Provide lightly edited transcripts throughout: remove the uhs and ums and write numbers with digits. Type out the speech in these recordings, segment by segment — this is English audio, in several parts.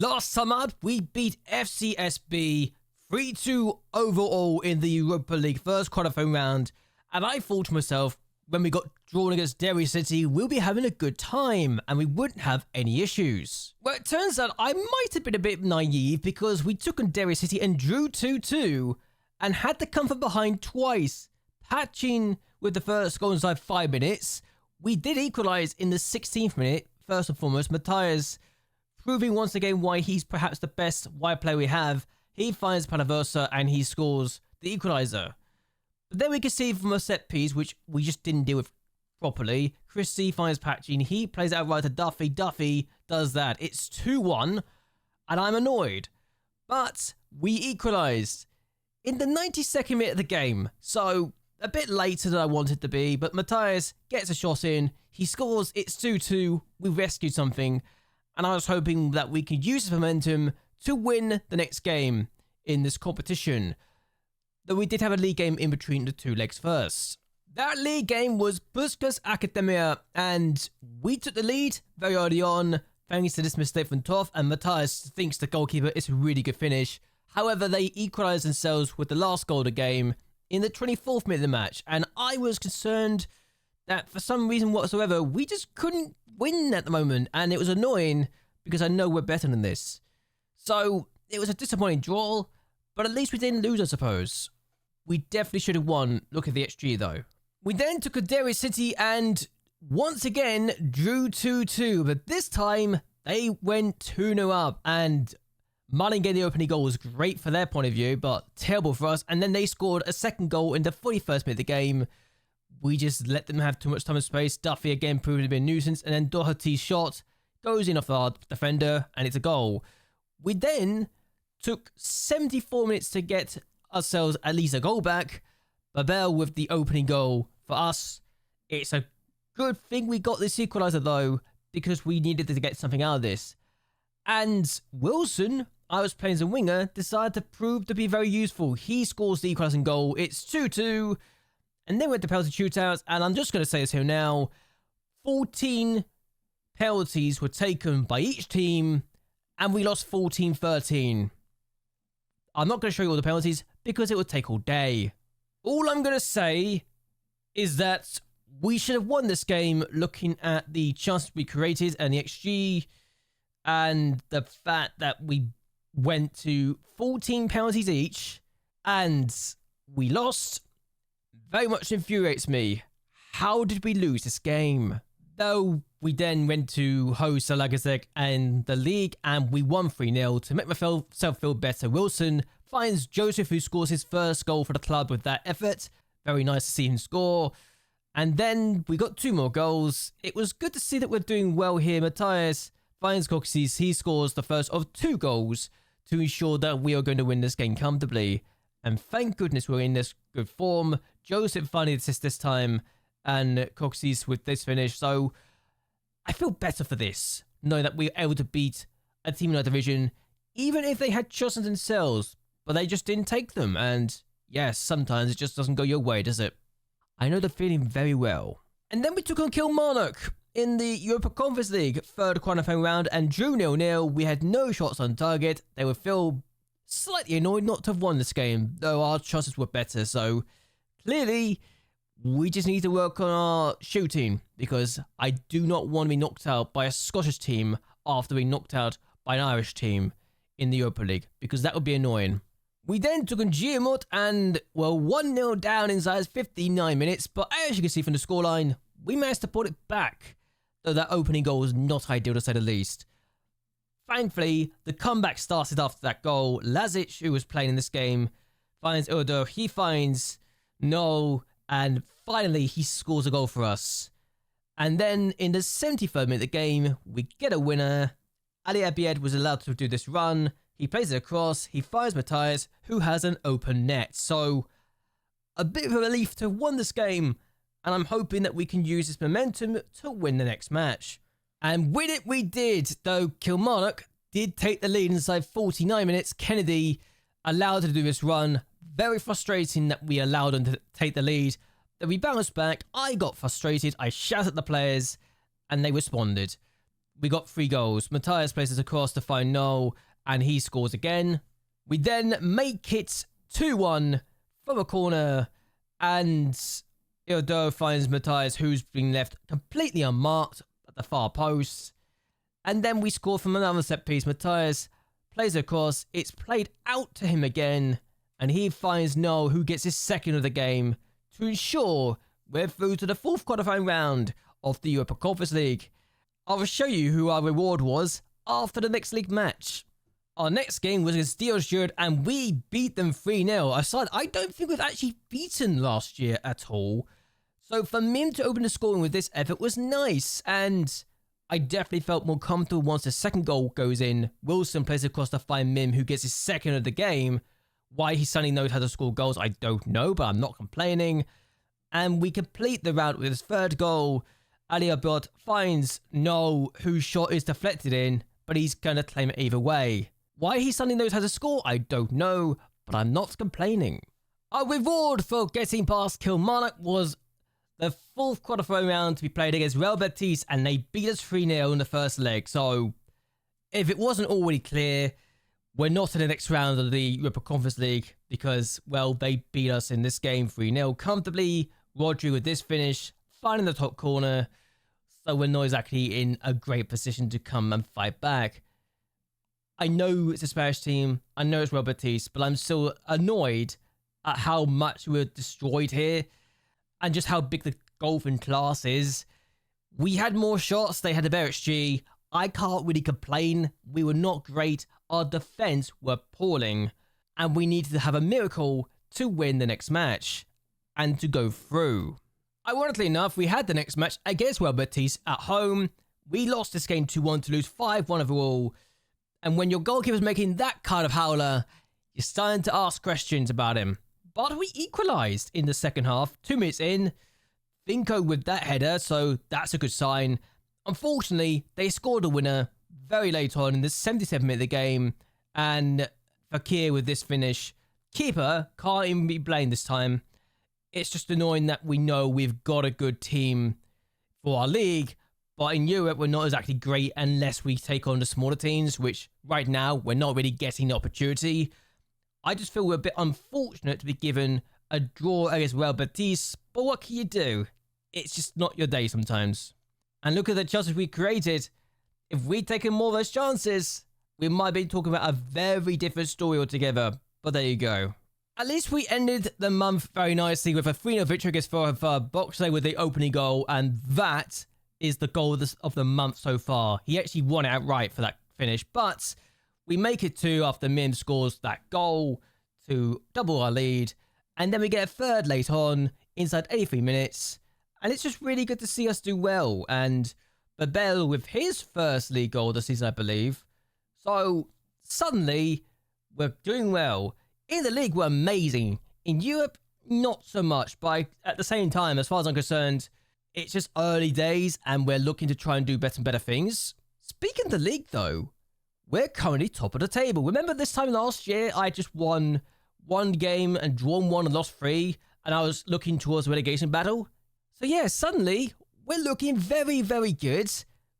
Last summer, we beat FCSB 3-2 overall in the Europa League first qualifying round, and I thought to myself, when we got drawn against Derry City, we'll be having a good time and we wouldn't have any issues. Well, it turns out I might have been a bit naive because we took on Derry City and drew 2-2 and had to come from behind twice, patching with the first goal inside 5 minutes. We did equalise in the 16th minute, first and foremost. Matthias proving once again why he's perhaps the best wide player we have. He finds Panaversa and he scores the equaliser. But then we can see from a set piece, which we just didn't deal with properly. Chris C finds Patchin. He plays it out right to Duffy. Duffy does that. It's 2-1, and I'm annoyed. But we equalised in the 92nd minute of the game. So a bit later than I wanted to be, but Matthias gets a shot in. He scores. It's 2-2. We rescued something. And I was hoping that we could use this momentum to win the next game in this competition. Though we did have a league game in between the two legs first. That league game was Puskas Academia, and we took the lead very early on, thanks to this mistake from Toff, and Matthias thinks the goalkeeper is a really good finish. However, they equalised themselves with the last goal of the game in the 24th minute of the match, and I was concerned that for some reason whatsoever, we just couldn't win at the moment, and it was annoying because I know we're better than this. So it was a disappointing draw, but at least we didn't lose, I suppose. We definitely should have won. Look at the XG though. We then took a Derry City and once again drew 2-2, but this time they went 2-0 up, and Mullen getting the opening goal was great for their point of view, but terrible for us. And then they scored a second goal in the 41st minute of the game. We just let them have too much time and space. Duffy again proved to be a nuisance, and then Doherty's shot goes in off our defender, and it's a goal. We then took 74 minutes to get ourselves at least a goal back. Babel with the opening goal for us. It's a good thing we got this equaliser though, because we needed to get something out of this. And Wilson, I was playing as a winger, decided to prove to be very useful. He scores the equalising goal. It's 2-2. And then we went to penalty shootouts, and I'm just going to say this here now. 14 penalties were taken by each team, and we lost 14-13. I'm not going to show you all the penalties because it would take all day. All I'm going to say is that we should have won this game looking at the chances we created and the XG and the fact that we went to 14 penalties each and we lost. Very much infuriates me. How did we lose this game? Though we then went to host Salagasek and the league and we won 3-0 to make myself feel better. Wilson finds Joseph, who scores his first goal for the club with that effort. Very nice to see him score. And then we got 2 more goals. It was good to see that we're doing well here. Matthias finds Coxes. He scores the first of 2 goals to ensure that we are going to win this game comfortably. And thank goodness we're in this good form. Joseph finally assists this time, and Coxes with this finish. So I feel better for this, knowing that we were able to beat a team in our division, even if they had chosen themselves, but they just didn't take them. And yes, sometimes it just doesn't go your way, does it? I know the feeling very well. And then we took on Kilmarnock in the Europa Conference League, third qualifying round, and drew 0-0. We had no shots on target. They were feel slightly annoyed not to have won this game, though our chances were better. So clearly, we just need to work on our shooting, because I do not want to be knocked out by a Scottish team after being knocked out by an Irish team in the Europa League, because that would be annoying. We then took on Giamot and were 1-0 down inside 59 minutes, but as you can see from the scoreline, we managed to put it back, though that opening goal was not ideal to say the least. Thankfully, the comeback started after that goal. Lazic, who was playing in this game, finds Udo, he finds Noel, and finally he scores a goal for us. And then in the 73rd minute of the game, we get a winner. Ali Abied was allowed to do this run. He plays it across, he fires Matthias, who has an open net. So, a bit of a relief to have won this game, and I'm hoping that we can use this momentum to win the next match. And win it we did, though Kilmarnock did take the lead inside 49 minutes. Kennedy allowed to do this run. Very frustrating that we allowed them to take the lead. Then we bounced back, I got frustrated, I shouted at the players, and they responded. we got 3 goals. Matthias places across to find Noel, and he scores again. We then make it 2-1 from a corner, and Ildo finds Matthias, who's been left completely unmarked at the far post. And then we score from another set piece. Matthias plays across. It's played out to him again, and he finds Noel, who gets his second of the game to ensure we're through to the 4th quarterfinal round of the Europa Conference League. I will show you who our reward was after the next league match. Our next game was against Diosjord, and we beat them 3-0. Aside, I don't think we've actually beaten last year at all. So for Mim to open the scoring with this effort was nice, and I definitely felt more comfortable once the second goal goes in. Wilson plays across to find Mim, who gets his second of the game. Why he suddenly knows how to score goals, I don't know, but I'm not complaining. And we complete the round with his 3rd goal. Ali Abod finds Noel, whose shot is deflected in, but he's going to claim it either way. Why he suddenly knows how to score, I don't know, but I'm not complaining. Our reward for getting past Kilmarnock was the 4th quarterfinal round to be played against Real Betis, and they beat us 3-0 in the first leg. So, if it wasn't already clear, we're not in the next round of the Europa Conference League because, well, they beat us in this game 3-0 comfortably. Rodri with this finish, finding the top corner, so we're not exactly in a great position to come and fight back. I know it's a Spanish team, I know it's Real Betis, but I'm still annoyed at how much we were destroyed here and just how big the golfing class is. We had more shots, they had a better XG. I can't really complain. We were not great, our defense were appalling, and we needed to have a miracle to win the next match and to go through. Ironically enough, we had the next match against Real Betis at home. We lost this game 2-1 to lose 5-1 overall. And when your goalkeeper's making that kind of howler, you're starting to ask questions about him. But we equalised in the second half, 2 minutes in. Vinko with that header, so that's a good sign. Unfortunately, they scored a winner very late on in the 77th minute of the game. And Fakir with this finish. Keeper can't even be blamed this time. It's just annoying that we know we've got a good team for our league, but in Europe, we're not exactly great unless we take on the smaller teams, which right now, we're not really getting the opportunity. I just feel we're a bit unfortunate to be given a draw against Real Betis, but what can you do? It's just not your day sometimes. And look at the chances we created. If we'd taken more of those chances, we might be talking about a very different story altogether, but there you go. At least we ended the month very nicely with a 3-0 victory against Boxley with the opening goal, and that is the goal of the month so far. He actually won it outright for that finish, but we make it 2 after Mim scores that goal to double our lead, and then we get a 3rd late on inside 83 minutes, and it's just really good to see us do well, and Babel with his 1st league goal this season, I believe. So suddenly, we're doing well. In the league, we're amazing. In Europe, not so much, but at the same time, as far as I'm concerned, it's just early days, and we're looking to try and do better and better things. Speaking of the league, though, we're currently top of the table. Remember this time last year, I just won 1 game and drawn 1 and lost 3, and I was looking towards a relegation battle? So yeah, suddenly, we're looking very, very good.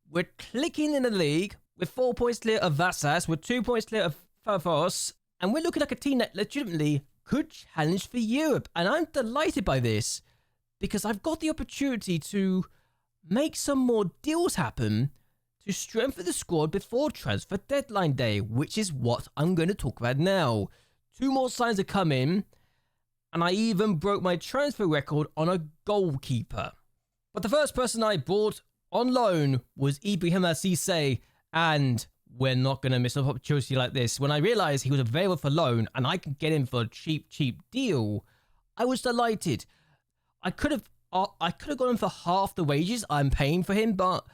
We're clicking in the league. We're 4 points clear of Vassas. We're 2 points clear of Favos. And we're looking like a team that legitimately could challenge for Europe. And I'm delighted by this because I've got the opportunity to make some more deals happen to strengthen the squad before transfer deadline day, which is what I'm going to talk about now. 2 more signs have come in, and I even broke my transfer record on a goalkeeper. But the first person I bought on loan was Ibrahim Cisse, and we're not going to miss an opportunity like this. When I realized he was available for loan and I could get him for a cheap deal, I was delighted. I could have gone him for half the wages I'm paying for him, but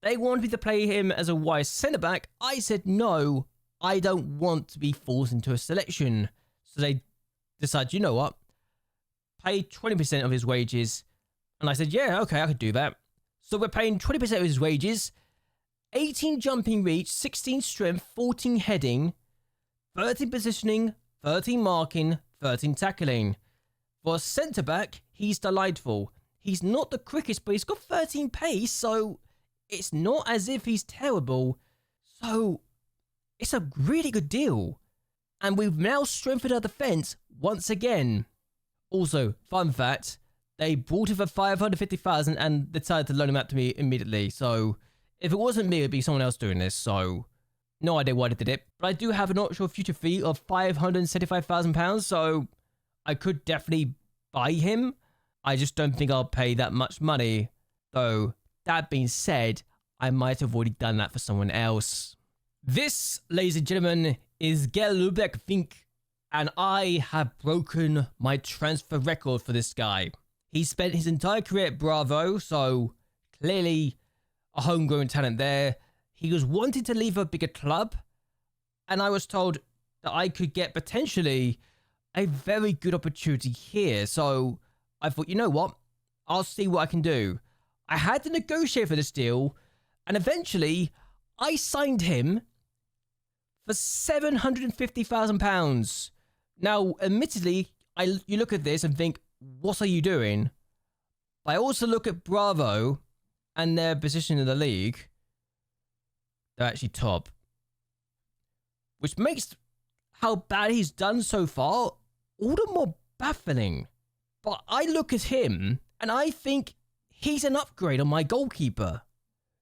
they wanted me to play him as a wide centre-back. I said, no, I don't want to be forced into a selection. So they decided, you know what? Pay 20% of his wages. And I said, yeah, okay, I could do that. So we're paying 20% of his wages. 18 jumping reach, 16 strength, 14 heading, 13 positioning, 13 marking, 13 tackling. For a centre-back, he's delightful. He's not the quickest, but he's got 13 pace, so it's not as if he's terrible. So it's a really good deal. And we've now strengthened our defense once again. Also, fun fact, they bought it for 550,000 and decided to loan him out to me immediately. So if it wasn't me, it'd be someone else doing this. So no idea why they did it. But I do have an optional future fee of £575,000. So I could definitely buy him. I just don't think I'll pay that much money. Though, that being said, I might have already done that for someone else. This, ladies and gentlemen, is JLABTV, and I have broken my transfer record for this guy. He spent his entire career at Bravo, so clearly a homegrown talent there. He was wanting to leave a bigger club, and I was told that I could get potentially a very good opportunity here. So I thought, you know what? I'll see what I can do. I had to negotiate for this deal, and eventually I signed him for £750,000. Now, admittedly, you look at this and think, what are you doing? But I also look at Bravo and their position in the league. They're actually top. Which makes how bad he's done so far all the more baffling. But I look at him and I think he's an upgrade on my goalkeeper,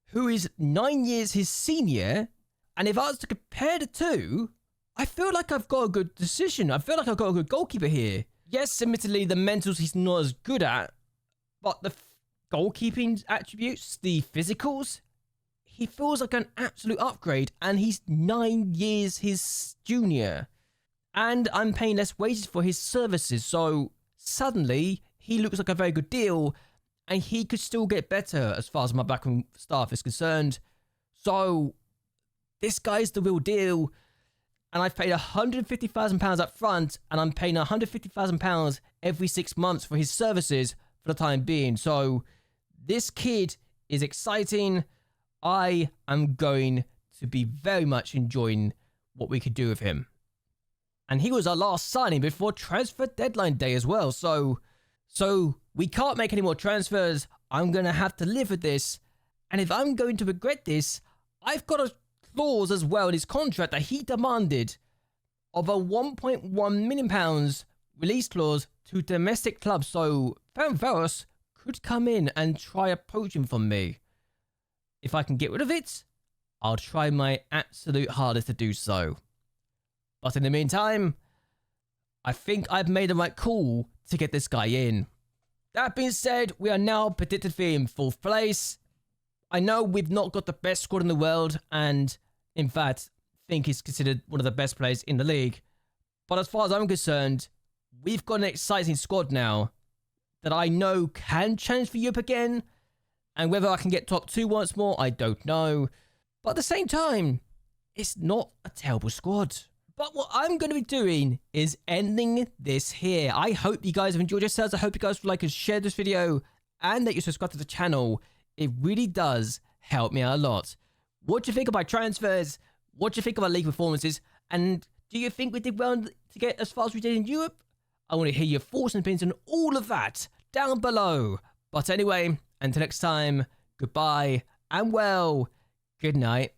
who is 9 years his senior. And if I was to compare the two, I feel like I've got a good decision. I feel like I've got a good goalkeeper here. Yes, admittedly, the mentals he's not as good at, but the goalkeeping attributes, the physicals, he feels like an absolute upgrade, and he's 9 years his junior. And I'm paying less wages for his services, so suddenly he looks like a very good deal, and he could still get better as far as my backroom staff is concerned. So this guy's the real deal. And I've paid £150,000 up front, and I'm paying £150,000 every 6 months for his services for the time being. So this kid is exciting. I am going to be very much enjoying what we could do with him. And he was our last signing before transfer deadline day as well. So we can't make any more transfers. I'm going to have to live with this. And if I'm going to regret this, I've got a clause as well in his contract that he demanded of a £1.1 million release clause to domestic clubs. So Ferencváros could come in and try poaching from me. If I can get rid of it, I'll try my absolute hardest to do so. But in the meantime, I think I've made the right call to get this guy in. That being said, we are now predicted to be in 4th place. I know we've not got the best squad in the world, and in fact, think he's considered one of the best players in the league. But as far as I'm concerned, we've got an exciting squad now that I know can challenge for Europe again. And whether I can get top 2 once more, I don't know. But at the same time, it's not a terrible squad. But what I'm going to be doing is ending this here. I hope you guys have enjoyed yourselves. I hope you guys would like and share this video, and that you subscribe to the channel. It really does help me out a lot. What do you think of my transfers? What do you think of our league performances? And do you think we did well to get as far as we did in Europe? I want to hear your thoughts and opinions on all of that down below. But anyway, until next time, goodbye and well, good night.